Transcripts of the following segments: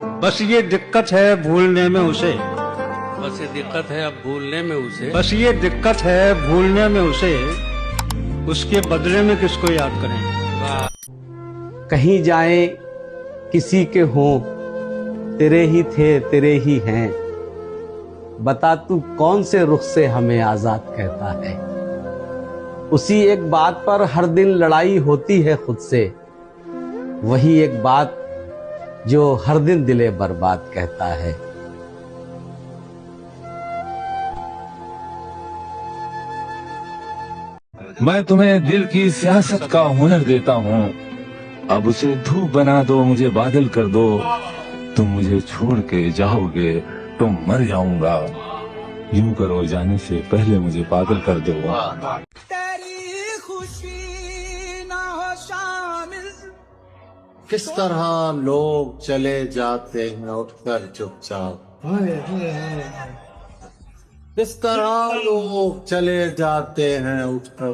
बस ये दिक्कत है भूलने में उसे, बस ये दिक्कत है अब भूलने में उसे, बस ये दिक्कत है भूलने में उसे, उसके बदले में किसको याद करें। कहीं जाए किसी के हों, तेरे ही थे तेरे ही हैं, बता तू कौन से रुख से हमें आजाद कहता है। उसी एक बात पर हर दिन लड़ाई होती है खुद से, वही एक बात जो हर दिन दिले बर्बाद कहता है। मैं तुम्हें दिल की सियासत का हुनर देता हूँ, अब उसे धूप बना दो, मुझे बादल कर दो। तुम मुझे छोड़ के जाओगे तो मर जाऊंगा, यूं करो जाने से पहले मुझे पागल कर दो। तेरी खुशी ना हो शामिल। किस तरह लोग चले जाते हैं उठकर चुपचाप, किस तरह लोग चले जाते हैं उठकर,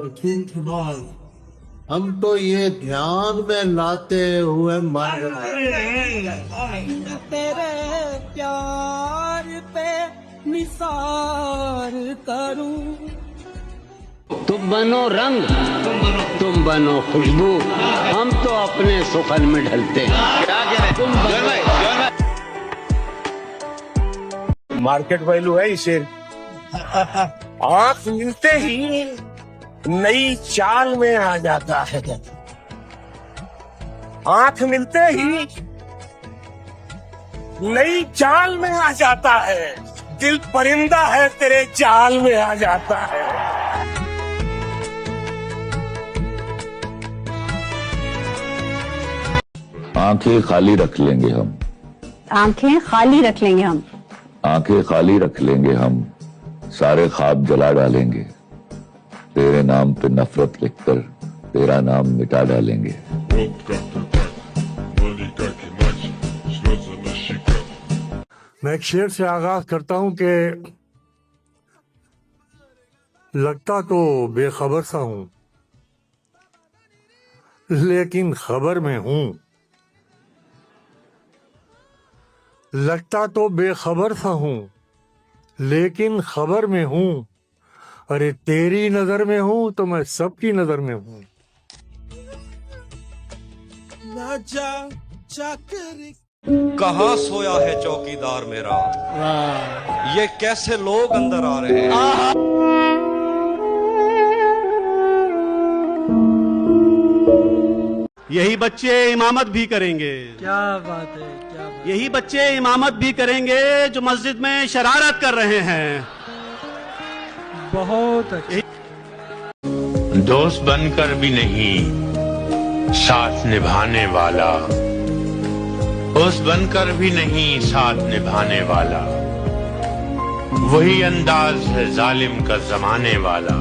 हम तो ये ध्यान में लाते हुए मर गए। तेरे प्यार पे निसार करूं। तुम बनो रंग, तुम बनो खुशबू, हम तो अपने सुखन में ढलते हैं। मार्केट वैल्यू है इसे। आंख मिलते ही नई चाल में आ जाता है, आंख मिलते ही नई चाल में आ जाता है, दिल परिंदा है तेरे चाल में आ जाता है। आंखें खाली रख लेंगे हम, आंखें खाली रख लेंगे हम, आंखें खाली रख लेंगे हम, सारे ख्वाब जला डालेंगे, तेरे नाम पे नफरत लिखकर तेरा नाम मिटा डालेंगे। मैं एक शेर से आगाज करता हूं कि लगता तो बेखबर सा हूं, लेकिन खबर में हूं। लगता तो बेखबर सा हूं, लेकिन खबर में हूं। अरे तेरी नजर में हूं तो मैं सबकी नजर में हूं। कहाँ सोया है चौकीदार मेरा, ये कैसे लोग अंदर आ रहे हैं। यही बच्चे इमामत भी करेंगे, क्या बात है, क्या बात। यही बच्चे इमामत भी करेंगे जो मस्जिद में शरारत कर रहे हैं। बहुत अच्छी। दोस्त बनकर भी नहीं साथ निभाने वाला, दोस्त बनकर भी नहीं साथ निभाने वाला, वही अंदाज है जालिम का जमाने वाला।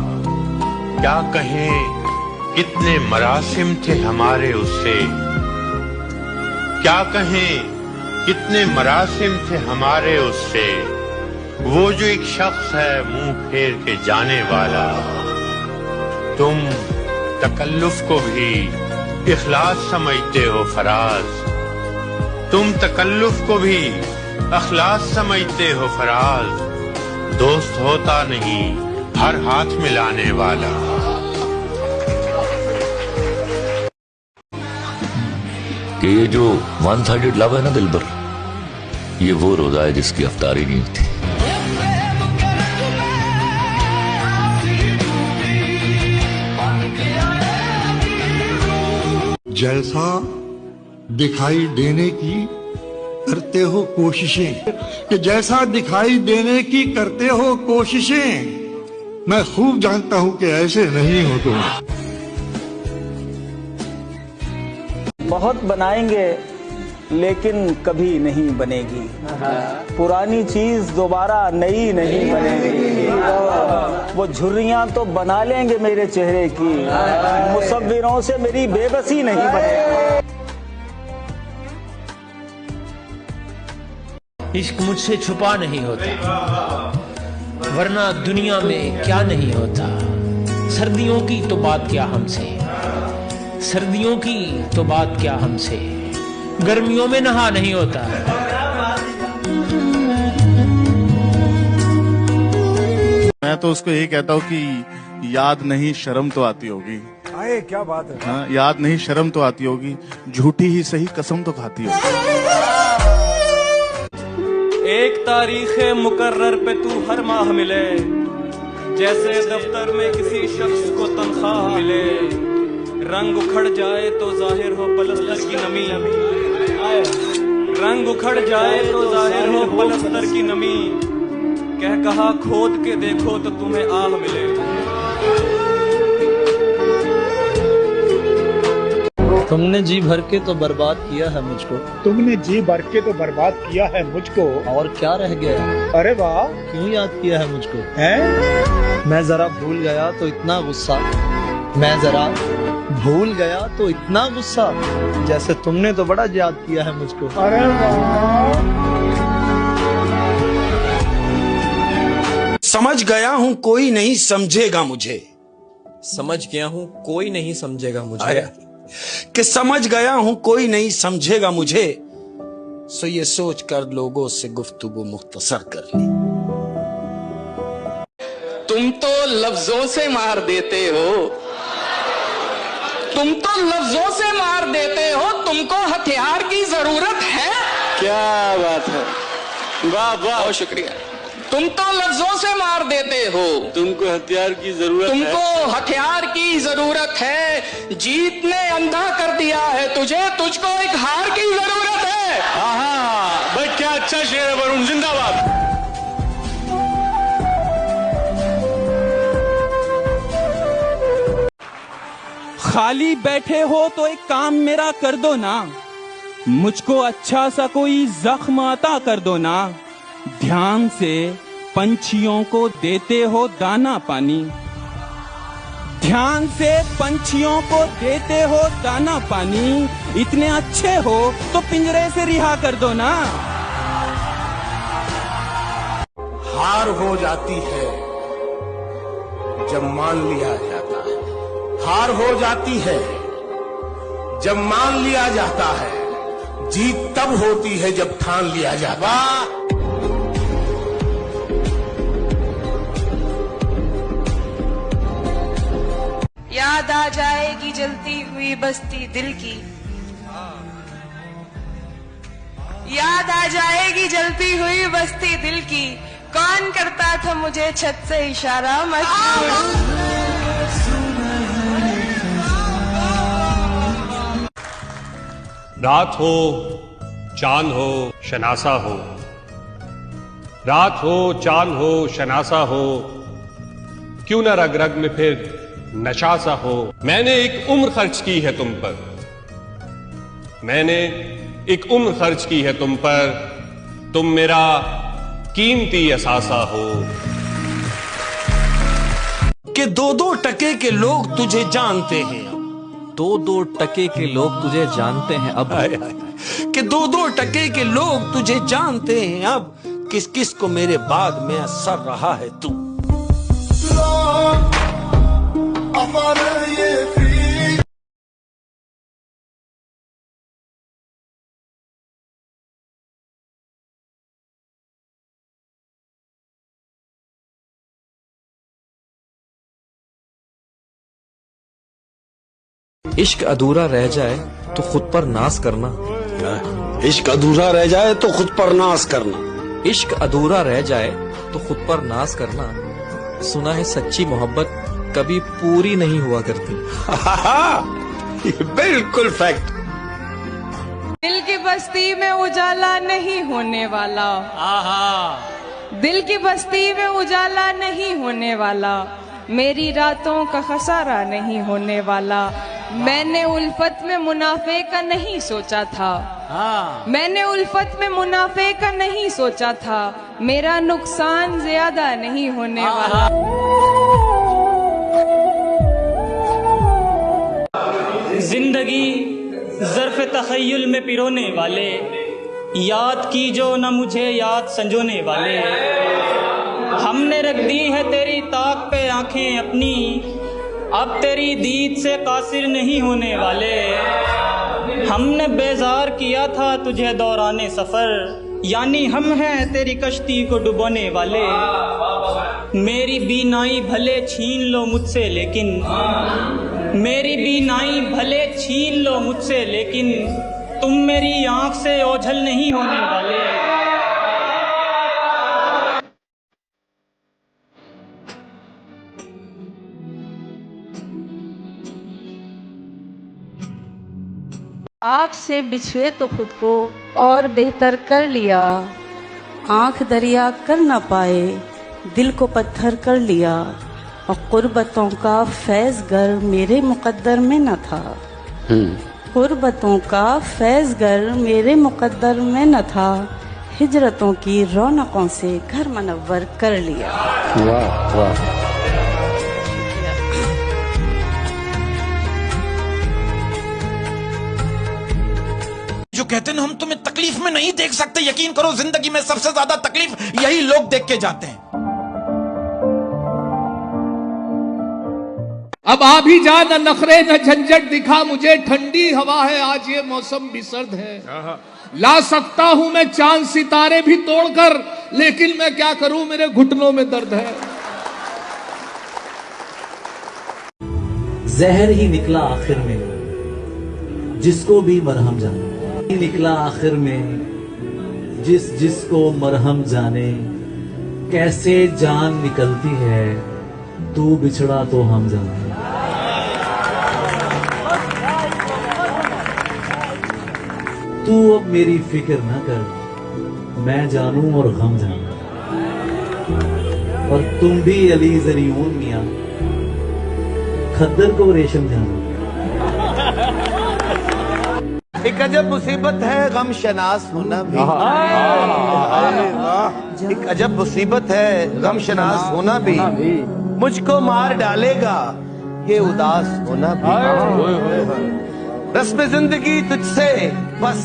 क्या कहें कितने मरासिम थे हमारे उससे, क्या कहें कितने मरासिम थे हमारे उससे, वो जो एक शख्स है मुंह फेर के जाने वाला। तुम तकल्लुफ को भी इखलास समझते हो फराज, तुम तकल्लुफ को भी अखलास समझते हो फराज। दोस्त होता नहीं हर हाथ मिलाने वाला। कि ये जो वन साइडेड लव है ना दिलबर, ये वो रोजा है जिसकी अफ्तारी नहीं होती। जैसा दिखाई देने की करते हो कोशिशें, कि जैसा दिखाई देने की करते हो कोशिशें, मैं खूब जानता हूं कि ऐसे नहीं हो तुम। बहुत बनाएंगे लेकिन कभी नहीं बनेगी, पुरानी चीज दोबारा नई नहीं बनेगी। वो झुर्रियां तो बना लेंगे मेरे चेहरे की, मुसव्विरों से मेरी बेबसी नहीं बनेगी। इश्क मुझसे छुपा नहीं होता, वरना दुनिया में क्या नहीं होता। सर्दियों की तो बात क्या हमसे, सर्दियों की तो बात क्या हमसे, गर्मियों में नहा नहीं होता। मैं तो उसको यही कहता हूँ कि याद नहीं शर्म तो आती होगी। आए क्या बात है। हाँ, याद नहीं शर्म तो आती होगी, झूठी ही सही कसम तो खाती होगी। एक तारीख मुकर्रर पे तू हर माह मिले, जैसे दफ्तर में किसी शख्स को तनख्वाह मिले। रंग उखड़ जाए तो जाहिर हो पलस्तर की नमी, रंग उखड़ जाए तो जाहिर हो पलस्तर की नमी। कह कहा खोद के देखो तो तुम्हें आह मिले। तुमने जी भर के तो बर्बाद किया है मुझको, तुमने जी भर के तो बर्बाद किया है मुझको, और क्या रह गया। अरे वाह, क्यों याद किया है मुझको। हैं? मैं जरा भूल गया तो इतना गुस्सा, मैं जरा भूल गया तो इतना गुस्सा, जैसे तुमने तो बड़ा याद किया है मुझको। अरे वाह। समझ गया हूँ कोई नहीं समझेगा मुझे, समझ गया हूँ कोई नहीं समझेगा मुझे, कि समझ गया हूँ कोई नहीं समझेगा मुझे। सो ये सोच कर लोगों से गुफ्तगू मुख्तसर कर ली। तुम तो लफ्जों से मार देते हो, तुम तो लफ्जों से मार देते हो, तुमको हथियार की जरूरत है। क्या बात है, वाह वाह, बहुत शुक्रिया। तुम तो लफ्जों से मार देते हो, तुमको हथियार की जरूरत है, तुमको हथियार की जरूरत है। जीत ने अंधा कर दिया है तुझे, तुझको एक हार की जरूरत है। हाँ भाई, क्या अच्छा शेर है वरुण, जिंदाबाद। खाली बैठे हो तो एक काम मेरा कर दो ना, मुझको अच्छा सा कोई जख्म अता कर दो ना। ध्यान से पंछियों को देते हो दाना पानी, ध्यान से पंछियों को देते हो दाना पानी। इतने अच्छे हो तो पिंजरे से रिहा कर दो ना। हार हो जाती है जब मान लिया जाता है, हार हो जाती है जब मान लिया जाता है। जीत तब होती है जब ठान लिया जाता है। याद आ जाएगी जलती हुई बस्ती दिल की, याद आ जाएगी जलती हुई बस्ती दिल की। कौन करता था मुझे छत से इशारा रात हो चांद हो शनासा हो, रात हो चांद हो शनासा हो, क्यों न रग रग में फिर नशा सा हो। मैंने एक उम्र खर्च की है तुम पर, मैंने एक उम्र खर्च की है तुम पर, तुम मेरा कीमती असासा हो। कि दो दो टके के लोग तुझे जानते हैं, दो दो टके के लोग तुझे जानते हैं अब, कि दो दो टके के लोग तुझे जानते हैं अब। किस किस को मेरे बाद में असर रहा है तू। इश्क अधूरा रह जाए तो खुद पर नाज करना, इश्क अधूरा रह जाए तो खुद पर नाज करना, इश्क अधूरा रह जाए तो खुद पर नाज करना। सुना है सच्ची मोहब्बत कभी पूरी नहीं हुआ करती। बिल्कुल फैक्ट। दिल की बस्ती में उजाला नहीं होने वाला, दिल की बस्ती में उजाला नहीं होने वाला। मेरी रातों का खसारा नहीं होने वाला। मैंने उल्फत में मुनाफे का नहीं सोचा था, मैंने उल्फत में मुनाफे का नहीं सोचा था। मेरा नुकसान ज्यादा नहीं होने वाला। जिंदगी ज़र्फ़ तख़य्युल में पिरोने वाले, याद की जो न मुझे याद संजोने वाले। हमने रख दी है तेरी ताक पे आंखें अपनी, अब तेरी दीद से कासिर नहीं होने वाले। हमने बेजार किया था तुझे दौराने सफ़र, यानी हम हैं तेरी कश्ती को डुबोने वाले। मेरी बीनाई भले छीन लो मुझसे लेकिन, मेरी बीनाई भले छीन लो मुझसे लेकिन, तुम मेरी आंख से ओझल नहीं होने वाले। आँख से बिछुए तो खुद को और बेहतर कर लिया, आँख दरिया कर न पाए दिल को पत्थर कर लिया, और कुर्बतों का फैज़ गर मेरे मुकद्दर में न था। कुर्बतों का फैज़ गर मेरे मुकद्दर में न था, हिजरतों की रौनकों से घर मनव्वर कर लिया। वाह वाह। जो कहते हैं हम तुम्हें तकलीफ में नहीं देख सकते, यकीन करो जिंदगी में सबसे ज्यादा तकलीफ यही लोग देख के जाते हैं। अब आ भी जा, न नखरे न झंझट दिखा मुझे, ठंडी हवा है आज ये मौसम भी सर्द है। ला सकता हूं मैं चांद सितारे भी तोड़कर, लेकिन मैं क्या करूं मेरे घुटनों में दर्द है। जहर ही निकला आखिर में जिसको भी मरहम जाने, निकला आखिर में जिसको मरहम जाने, कैसे जान निकलती है तू बिछड़ा तो हम जाने। तू अब मेरी फिक्र न कर, मैं जानूं और गम जानूं, और तुम भी अली ज़रियून मियां खद्दर को रेशम जानूं। एक अजब मुसीबत है गम शनास होना भी, एक अजब मुसीबत है गम शनास होना भी, मुझको मार डालेगा ये उदास होना भी। रस्म जिंदगी तुझसे बस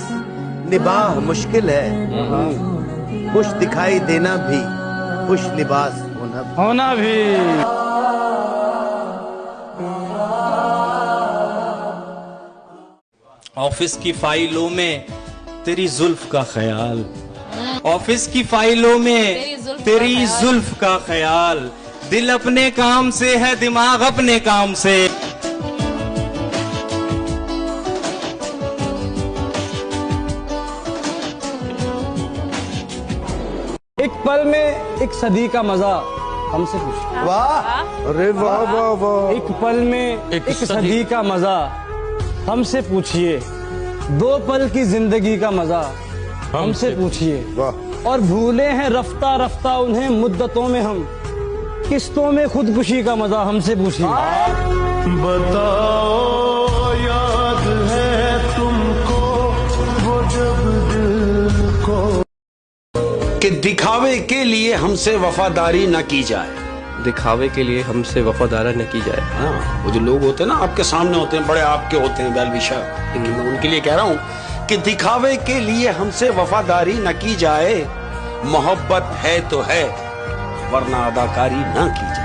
निबाह मुश्किल है, खुश दिखाई देना भी खुश लिबास होना भी। ऑफिस की फाइलों में तेरी जुल्फ का ख्याल, ऑफिस की फाइलों में तेरी जुल्फ का ख्याल, दिल अपने काम से है दिमाग अपने काम से। एक पल में एक सदी का मजा हमसे पूछिए। वाह, अरे वाह वाह वाह। एक पल में एक सदी का मजा हमसे पूछिए, दो पल की जिंदगी का मजा हमसे पूछिए, और भूले हैं रफ्ता रफ्ता उन्हें मुद्दतों में हम, किस्तों में खुदकुशी का मजा हमसे पूछिए। बताओ याद है तुमको वो जब दिल को, कि दिखावे के लिए हमसे वफादारी न की जाए, दिखावे के लिए हमसे वफादारी न की जाए। हाँ, वो जो लोग होते हैं ना आपके सामने होते हैं, बड़े आपके होते हैं बैलविशा, लेकिन मैं उनके लिए कह रहा हूँ कि दिखावे के लिए हमसे वफादारी न की जाए, मोहब्बत है तो है वरना अदाकारी न की जाए।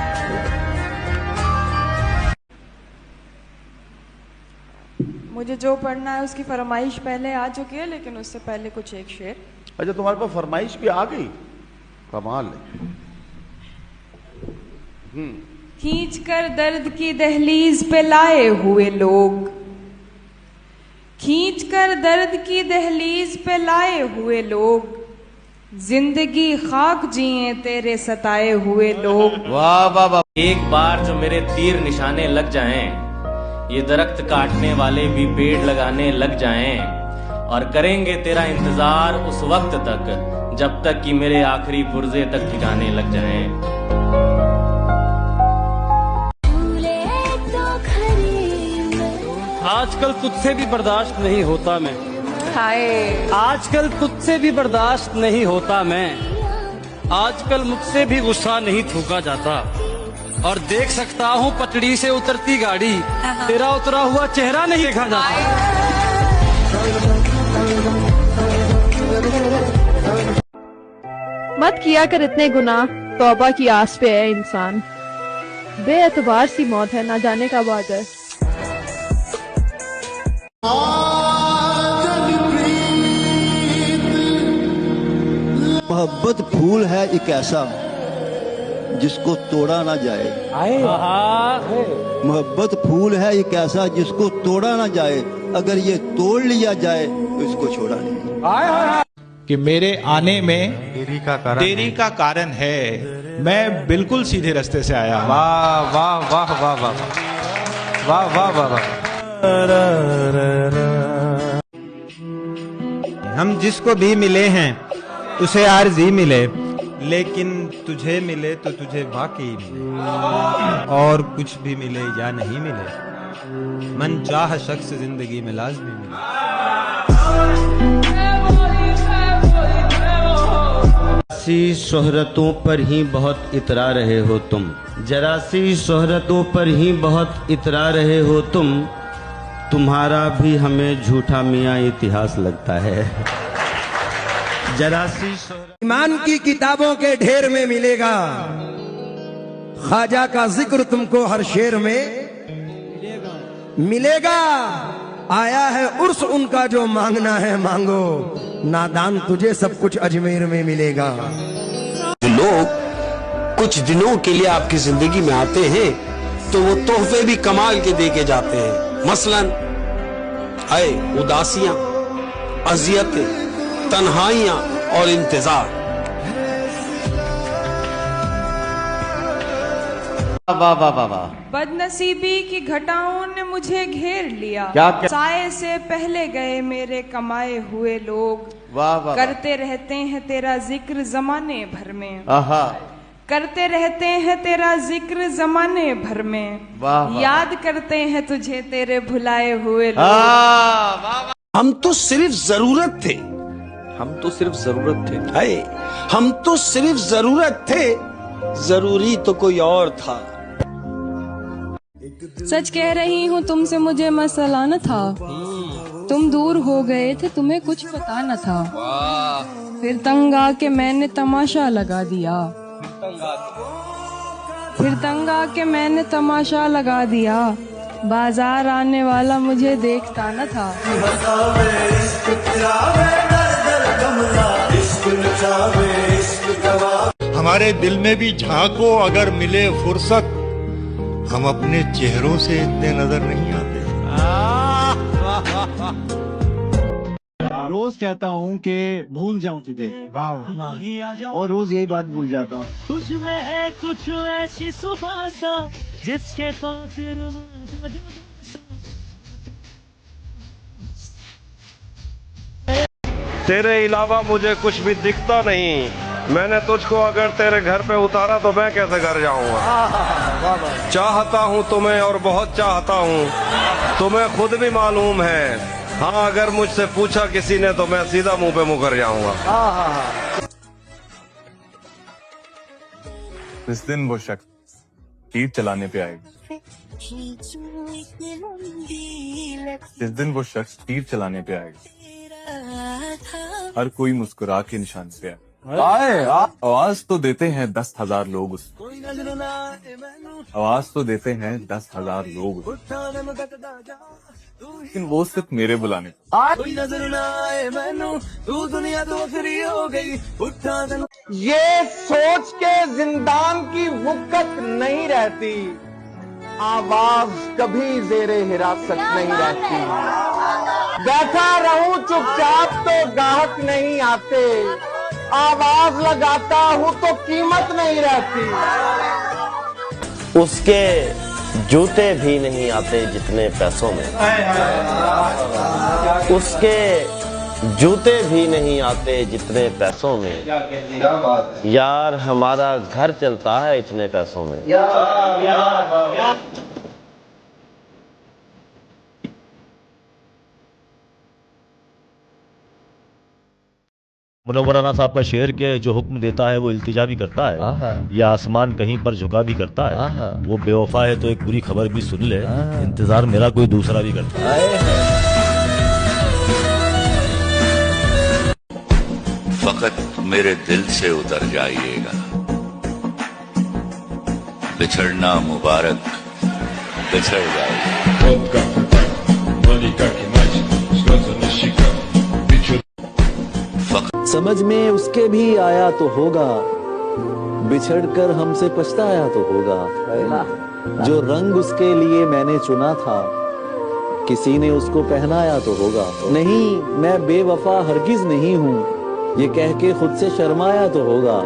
मुझे जो पढ़ना है उसकी फरमाइश पहले आ चुकी है, लेकिन उससे पहले कुछ एक शेर। अच्छा, तुम्हारे पास फरमाइश भी आ गई, कमाल है। खींच कर दर्द की दहलीज पे लाए हुए लोग, खींच कर दर्द की दहलीज पे लाए हुए लोग, जिंदगी खाक जिए तेरे सताए हुए लोग। वाह वाह वाह। एक बार जो मेरे तीर निशाने लग जाएं, ये दरख्त काटने वाले भी पेड़ लगाने लग जाएं, और करेंगे तेरा इंतजार उस वक्त तक जब तक कि मेरे आखिरी पुर्जे तक ठिकाने लग जाएं। आजकल तुझसे भी बर्दाश्त नहीं होता मैं, आजकल तुझसे भी बर्दाश्त नहीं होता मैं, आजकल मुझसे भी गुस्सा नहीं थूका जाता, और देख सकता हूँ पटड़ी से उतरती गाड़ी, तेरा उतरा हुआ चेहरा नहीं देखा जाता। मत किया कर इतने गुनाह, तौबा की आस पे है इंसान, बेएतबार सी मौत है ना जाने कब आ जाए। मोहब्बत फूल है एक ऐसा जिसको तोड़ा ना जाए। मोहब्बत फूल है एक ऐसा जिसको तोड़ा ना जाए, अगर ये तोड़ लिया जाए तो इसको छोड़ा नहीं। कि मेरे आने में देरी का कारण है, मैं बिल्कुल सीधे रास्ते से आया। वाह वाह वाह वाह वाह वाह वाह वाह वाह। हम जिसको भी मिले हैं उसे आरज़ी मिले, लेकिन तुझे मिले तो तुझे वाकई मिले, और कुछ भी मिले या नहीं मिले, मन चाह शख्स जिंदगी में लाजमी मिले। सी शोहरतों पर ही बहुत इतरा रहे हो तुम, जरा सी शोहरतों पर ही बहुत इतरा रहे हो तुम, तुम्हारा भी हमें झूठा मियाँ इतिहास लगता है। जरा सी ईमान की किताबों के ढेर में मिलेगा, ख्वाजा का जिक्र तुमको हर शेर में मिलेगा। आया है उर्स उनका जो मांगना है मांगो, नादान तुझे सब कुछ अजमेर में मिलेगा। लोग कुछ दिनों के लिए आपकी जिंदगी में आते हैं तो वो तोहफे भी कमाल के दे के जाते हैं। मसलन आए उदासियां, अजियतें, तन्हाइयां और इंतजार। वाह वाह वाह वाह। बदनसीबी की घटाओं ने मुझे घेर लिया, क्या? साए से पहले गए मेरे कमाए हुए लोग। वाह वाह। करते रहते हैं तेरा जिक्र जमाने भर में, आहा। करते रहते हैं तेरा जिक्र जमाने भर में, वाह वाह। याद करते हैं तुझे तेरे भुलाए हुए लोग। हम तो सिर्फ जरूरत थे, हम तो सिर्फ जरूरत थे। हाय, हम तो सिर्फ जरूरत थे, जरूरी तो कोई और था। सच कह रही हूँ तुमसे मुझे मसला न था, तुम दूर हो गए थे तुम्हें कुछ पता न था। फिर तंग आके मैंने तमाशा लगा दिया, फिर तंग आके मैंने तमाशा लगा दिया, बाजार आने वाला मुझे देखता न था। हमारे दिल में भी झांको अगर मिले फुर्सत, हम अपने चेहरों से इतने नजर नहीं आते। रोज कहता हूँ कि भूल जाऊं तुझे, और रोज यही बात भूल जाता हूँ। तुझ में है कुछ ऐसी सुबह सा जिसके खातिर तेरे अलावा मुझे कुछ भी दिखता नहीं, मैंने तुझको अगर तेरे घर पे उतारा तो मैं कैसे घर जाऊंगा। चाहता हूँ तुम्हें और बहुत चाहता हूँ, तुम्हें खुद भी मालूम है। हाँ, अगर मुझसे पूछा किसी ने तो मैं सीधा मुंह पे मुकर जाऊंगा। इस दिन वो शख्स तीर चलाने पे आएगा, जिस दिन वो शख्स तीर चलाने पे आएगा, हर कोई मुस्कुरा के निशान पे आए। आवाज तो देते हैं 10,000 लोग उसको, आवाज तो देते हैं 10,000 लोग, लेकिन वो सिर्फ मेरे बुलाने कोई नजर ना आए मैनू, तू दुनिया तो आखिरी हो गई। ये सोच के जिंदान की वुक़्त नहीं रहती, आवाज कभी जेरे हिरासत नहीं रहती। बैठा रहूं चुपचाप तो गाहक नहीं आते, आवाज लगाता हूँ तो कीमत नहीं रहती। उसके जूते भी नहीं आते जितने पैसों में, उसके जूते भी नहीं आते जितने पैसों में, यार हमारा घर चलता है इतने पैसों में। मुनव्वराना साहब का शेर के जो हुक्म देता है वो इल्तिजा भी करता है, या आसमान कहीं पर झुका भी करता है। वो बेवफा है तो एक बुरी खबर भी सुन ले, इंतजार मेरा कोई दूसरा भी करता है। फकत मेरे दिल से उतर जाइएगा, बिछड़ना मुबारक, बिछड़ जाइएगा। समझ में उसके भी आया तो होगा, बिछड़कर हमसे पछताया तो होगा। जो रंग उसके लिए मैंने चुना था, किसी ने उसको पहनाया तो होगा। नहीं, मैं बेवफा हरगिज नहीं हूँ, ये कह के खुद से शर्माया तो होगा।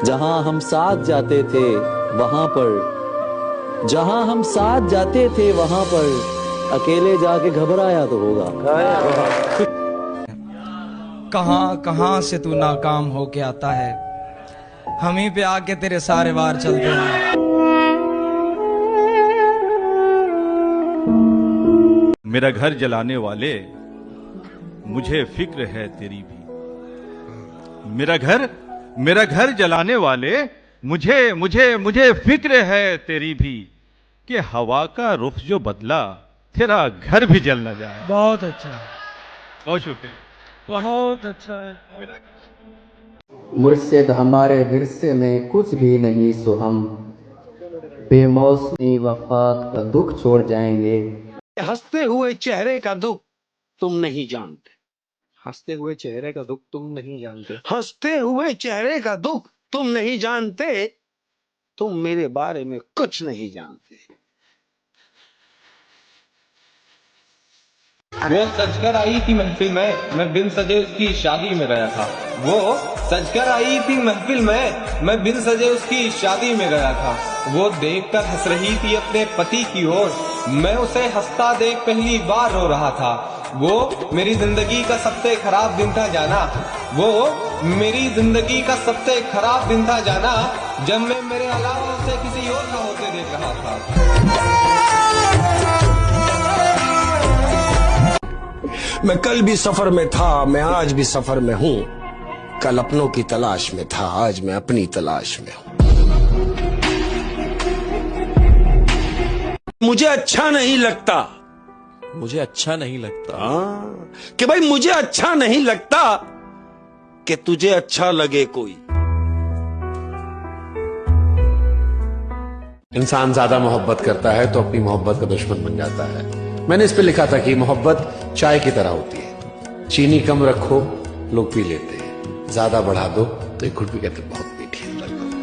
जहां हम साथ जाते थे वहां पर, जहां हम साथ जाते थे वहां पर, अकेले जाके घबराया तो होगा। कहां कहां से तू नाकाम होके आता है, हम ही पे आके तेरे सारे वार चलते हैं। मेरा घर जलाने वाले, मुझे फिक्र है तेरी भी। मेरा घर जलाने वाले, मुझे फिक्र है तेरी भी, कि हवा का रुख जो बदला, तेरा घर भी जल न जाए। बहुत अच्छा, बहुत शुक्रिया, बहुत अच्छा है। मुर्शिद हमारे विरसे में कुछ भी नहीं, सो हम बेमौसमी वफात का दुख छोड़ जाएंगे। हंसते हुए चेहरे का दुख तुम नहीं जानते, हंसते हुए चेहरे का दुख तुम नहीं जानते, हंसते हुए चेहरे का दुख तुम नहीं जानते, तुम मेरे बारे में कुछ नहीं जानते। वो सजकर आई थी महफिल में, मैं बिन सजे उसकी शादी में गया था। वो सजकर आई थी महफिल में, मैं बिन सजे उसकी शादी में गया था। वो देखकर हंस रही थी अपने पति की ओर, मैं उसे हंसता देख पहली बार रो रहा था। वो मेरी जिंदगी का सबसे खराब दिन था जाना, वो मेरी जिंदगी का सबसे खराब दिन था जाना, जब मैं मेरे अलावा उसे किसी और का होते देख रहा था। मैं कल भी सफर में था, मैं आज भी सफर में हूँ। कल अपनों की तलाश में था, आज मैं अपनी तलाश में हूँ। मुझे अच्छा नहीं लगता, मुझे अच्छा नहीं लगता कि भाई मुझे अच्छा नहीं लगता कि तुझे अच्छा लगे कोई। इंसान ज्यादा मोहब्बत करता है तो अपनी मोहब्बत का दुश्मन बन जाता है। मैंने इस पे लिखा था कि मोहब्बत चाय की तरह होती है, चीनी कम रखो लोग पी लेते हैं, ज्यादा बढ़ा दो तो एक घुट भी कहते बहुत मीठी है,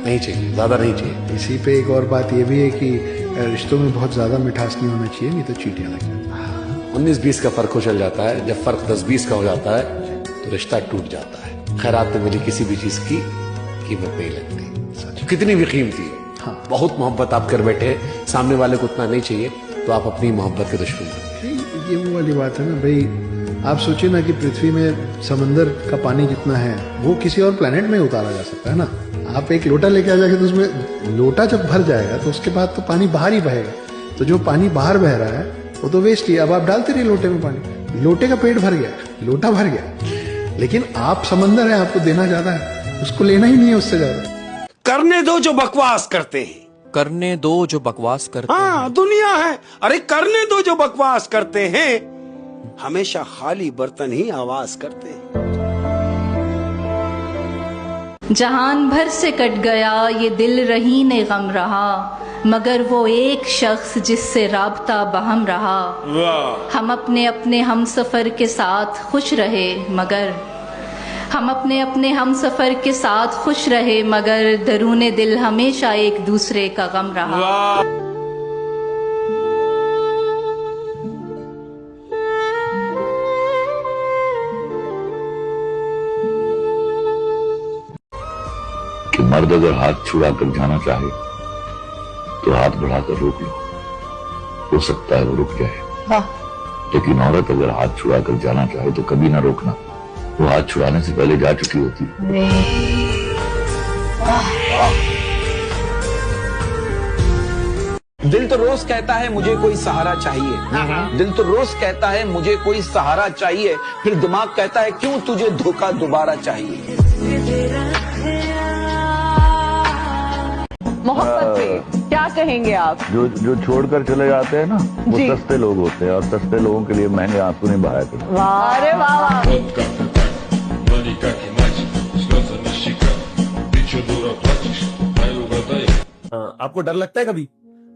नहीं चाहिए, ज्यादा नहीं चाहिए। इसी पे एक और बात ये भी है कि रिश्तों में बहुत ज्यादा मिठास नहीं होना चाहिए, नहीं तो चीटियां लग जाती हैं। 19-20 का फर्क हो चल जाता है, जब फर्क 10-20 का हो जाता है तो रिश्ता टूट जाता है। खैरात में मिली किसी भी चीज की कीमत नहीं लगती, कितनी भी कीमती है। हाँ। बहुत मोहब्बत आप कर बैठे, सामने वाले को उतना नहीं चाहिए तो आप अपनी मोहब्बत के दुश्मन बन गए। ये वो वाली बात है ना भाई, आप सोचिए ना कि पृथ्वी में समंदर का पानी जितना है वो किसी और प्लेनेट में उतारा जा सकता है ना। आप एक लोटा लेके आ जाएंगे तो उसमें लोटा जब भर जाएगा तो उसके बाद तो पानी बाहर ही बहेगा, तो जो पानी बाहर बह रहा है वो तो वेस्ट ही। अब आप डालते रहिए लोटे में पानी, लोटे का पेट भर गया, लोटा भर गया, लेकिन आप समंदर है, आपको देना ज्यादा है, उसको लेना ही नहीं है उससे ज्यादा। करने दो जो बकवास करते हैं, करने दो जो बकवास करते हाँ दुनिया है, अरे करने दो जो बकवास करते हैं, हमेशा खाली बर्तन ही आवाज करते हैं। जहान भर से कट गया ये दिल रहीने गम रहा, मगर वो एक शख्स जिससे राबता बहम रहा। हम अपने हम सफर के साथ खुश रहे, मगर हम अपने हम सफर के साथ खुश रहे, मगर दरूने दिल हमेशा एक दूसरे का गम रहा। कि मर्द अगर हाथ छुड़ा कर जाना चाहे तो हाथ बढ़ाकर रोक लो, हो सकता है वो रुक जाए। लेकिन औरत अगर हाथ छुड़ा कर जाना चाहे तो कभी ना रोकना, वो हाथ छुड़ाने से पहले जा चुकी होती है। दिल तो रोज कहता है मुझे कोई सहारा चाहिए, दिल तो रोज कहता है मुझे कोई सहारा चाहिए, फिर दिमाग कहता है क्यों तुझे धोखा दोबारा चाहिए। मोहब्बत पे क्या कहेंगे आप? जो छोड़कर चले जाते हैं ना, वो सस्ते लोग होते हैं, और सस्ते लोगों के लिए महंगे आंसू नहीं बहाया करते। वाह, अरे वाह वाह। आपको डर लगता है कभी?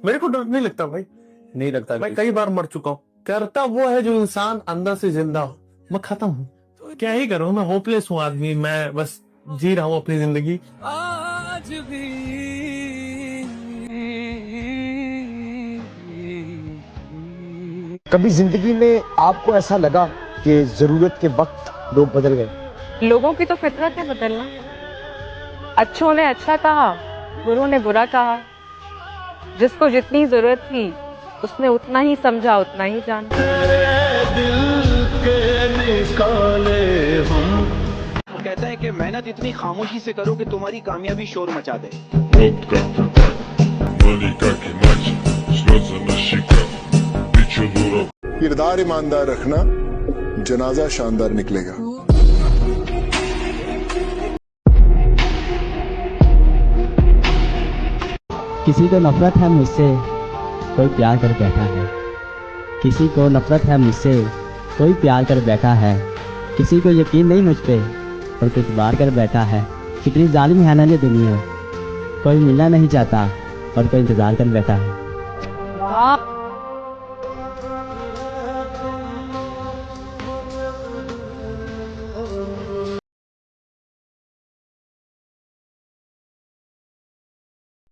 मेरे को डर नहीं लगता भाई, नहीं लगता। मैं कई बार मर चुका हूँ। करता वो है जो इंसान अंदर से जिंदा हो, मैं खत्म हूँ। क्या ही करूं, मैं होपलेस हूँ आदमी, मैं बस जी रहा हूँ अपनी जिंदगी। आज भी कभी जिंदगी में आपको ऐसा लगा कि जरूरत के वक्त लोग बदल गए? लोगों की तो फितरत है बदलना। अच्छों ने अच्छा कहा, बुरों ने बुरा कहा। जिसको जितनी जरूरत थी उसने उतना ही समझा, उतना ही जाना। वो कहता है कि मेहनत इतनी खामोशी से करो कि तुम्हारी कामयाबी शोर मचा दे। किरदार ईमानदार रखना, जनाजा शानदार निकलेगा। किसी को नफरत है मुझसे, कोई प्यार कर बैठा है। किसी को नफरत है मुझसे, कोई प्यार कर बैठा है। किसी को यकीन नहीं मुझ पे, और कुछ बार कर बैठा है। कितनी जालिम है ना ये दुनिया, कोई मिलना नहीं चाहता और कोई इंतजार कर बैठा है।